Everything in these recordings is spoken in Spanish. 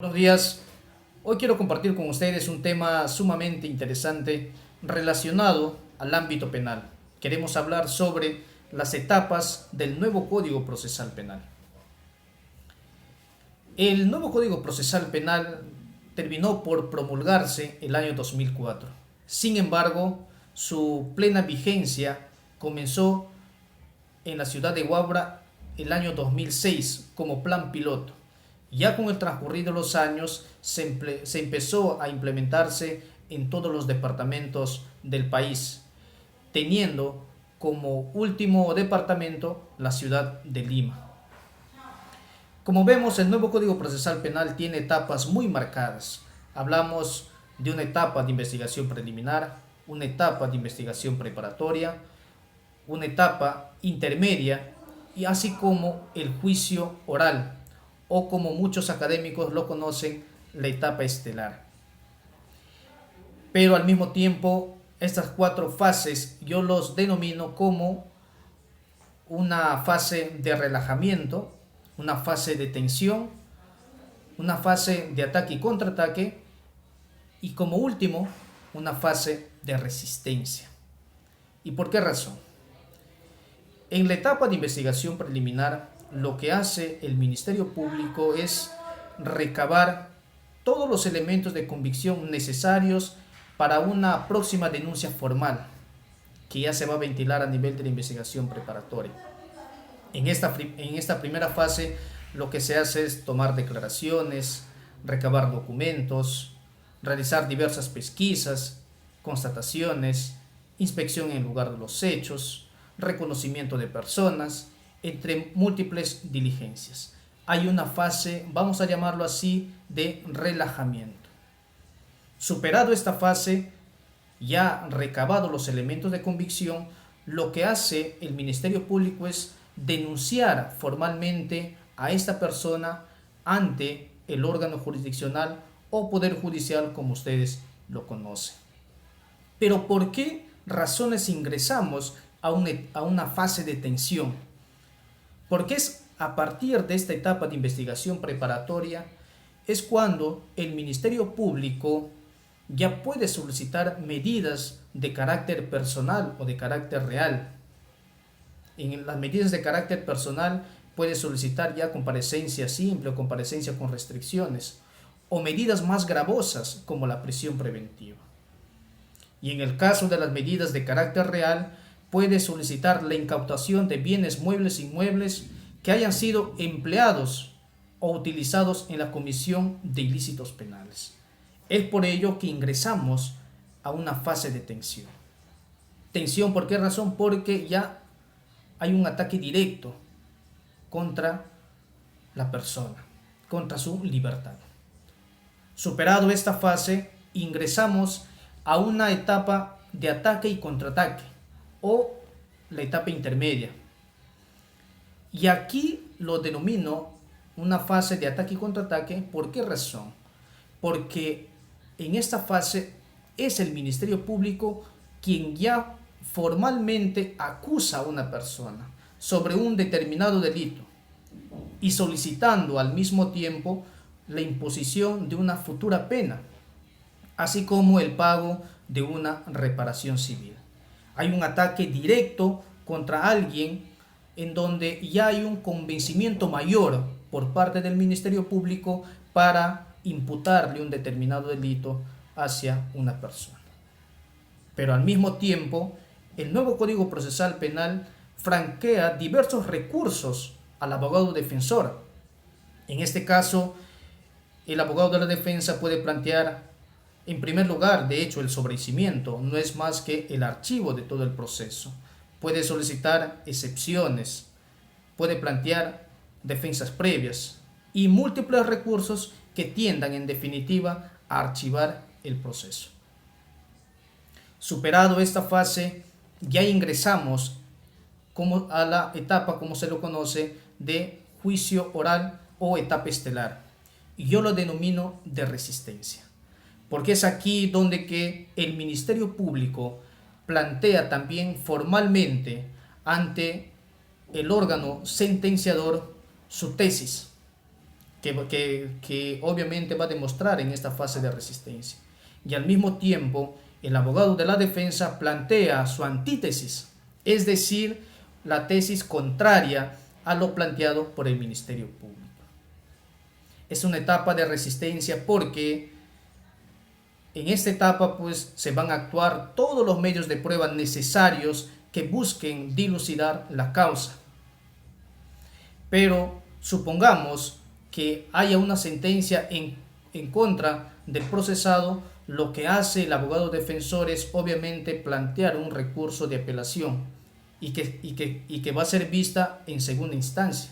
Buenos días. Hoy quiero compartir con ustedes un tema sumamente interesante relacionado al ámbito penal. Queremos hablar sobre las etapas del nuevo Código Procesal Penal. El nuevo Código Procesal Penal terminó por promulgarse el año 2004. Sin embargo, su plena vigencia comenzó en la ciudad de Huaura el año 2006 como plan piloto. Ya con el transcurrido de los años se empezó a implementarse en todos los departamentos del país, teniendo como último departamento la ciudad de Lima. Como vemos, el nuevo Código Procesal Penal tiene etapas muy marcadas. Hablamos de una etapa de investigación preliminar, una etapa de investigación preparatoria, una etapa intermedia y así como el juicio oral, o como muchos académicos lo conocen, la etapa estelar. Pero al mismo tiempo, estas cuatro fases yo los denomino como una fase de relajamiento, una fase de tensión, una fase de ataque y contraataque y como último, una fase de resistencia. ¿Y por qué razón? En la etapa de investigación preliminar, lo que hace el Ministerio Público es recabar todos los elementos de convicción necesarios para una próxima denuncia formal que ya se va a ventilar a nivel de la investigación preparatoria. En esta primera fase lo que se hace es tomar declaraciones, recabar documentos, realizar diversas pesquisas, constataciones, inspección en el lugar de los hechos, reconocimiento de personas, entre múltiples diligencias. Hay una fase, vamos a llamarlo así, de relajamiento. Superado esta fase, ya recabado los elementos de convicción, lo que hace el Ministerio Público es denunciar formalmente a esta persona ante el órgano jurisdiccional o Poder Judicial, como ustedes lo conocen. Pero ¿por qué razones ingresamos a una fase de tensión? Porque es a partir de esta etapa de investigación preparatoria es cuando el Ministerio Público ya puede solicitar medidas de carácter personal o de carácter real. En las medidas de carácter personal puede solicitar ya comparecencia simple o comparecencia con restricciones o medidas más gravosas como la prisión preventiva. Y en el caso de las medidas de carácter real puede solicitar la incautación de bienes muebles e inmuebles que hayan sido empleados o utilizados en la comisión de ilícitos penales. Es por ello que ingresamos a una fase de tensión. Tensión, ¿por qué razón? Porque ya hay un ataque directo contra la persona, contra su libertad. Superado esta fase, ingresamos a una etapa de ataque y contraataque, o la etapa intermedia. Y aquí lo denomino una fase de ataque y contraataque. ¿Por qué razón? Porque en esta fase es el Ministerio Público quien ya formalmente acusa a una persona sobre un determinado delito y solicitando al mismo tiempo la imposición de una futura pena, así como el pago de una reparación civil. Hay un ataque directo contra alguien en donde ya hay un convencimiento mayor por parte del Ministerio Público para imputarle un determinado delito hacia una persona. Pero al mismo tiempo, el nuevo Código Procesal Penal franquea diversos recursos al abogado defensor. En este caso, el abogado de la defensa puede plantear, en primer lugar, de hecho, el sobreseimiento no es más que el archivo de todo el proceso. Puede solicitar excepciones, puede plantear defensas previas y múltiples recursos que tiendan en definitiva a archivar el proceso. Superado esta fase, ya ingresamos a la etapa, como se lo conoce, de juicio oral o etapa estelar. Y yo lo denomino de resistencia, porque es aquí donde que el Ministerio Público plantea también formalmente ante el órgano sentenciador su tesis. que obviamente va a demostrar en esta fase de resistencia. Y al mismo tiempo, el abogado de la defensa plantea su antítesis, es decir, la tesis contraria a lo planteado por el Ministerio Público. Es una etapa de resistencia porque en esta etapa pues se van a actuar todos los medios de prueba necesarios que busquen dilucidar la causa. Pero supongamos que haya una sentencia en contra del procesado, lo que hace el abogado defensor es obviamente plantear un recurso de apelación y que va a ser vista en segunda instancia.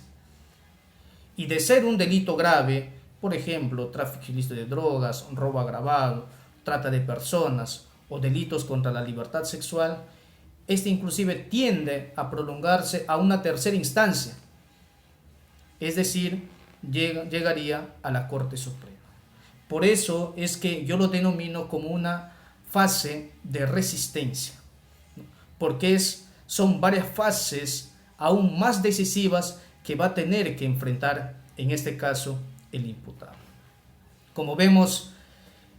Y de ser un delito grave, por ejemplo, tráfico ilícito de drogas, robo agravado, trata de personas o delitos contra la libertad sexual, este inclusive tiende a prolongarse a una tercera instancia, es decir, llegaría a la Corte Suprema. Por eso es que yo lo denomino como una fase de resistencia, porque son varias fases aún más decisivas que va a tener que enfrentar, en este caso, el imputado. Como vemos,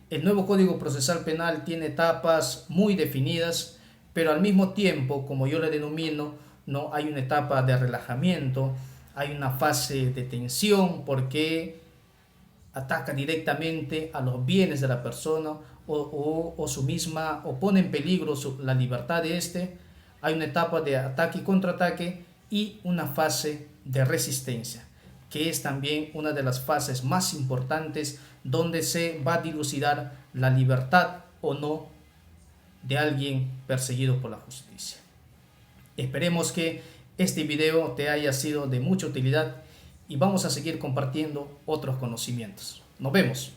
el nuevo Código Procesal Penal tiene etapas muy definidas, pero al mismo tiempo, como yo le denomino, no hay una etapa de relajamiento, hay una fase de tensión porque ataca directamente a los bienes de la persona o pone en peligro la libertad de éste. Hay una etapa de ataque y contraataque y una fase de resistencia, que es también una de las fases más importantes donde se va a dilucidar la libertad o no de alguien perseguido por la justicia. Esperemos que este video te haya sido de mucha utilidad y vamos a seguir compartiendo otros conocimientos. Nos vemos.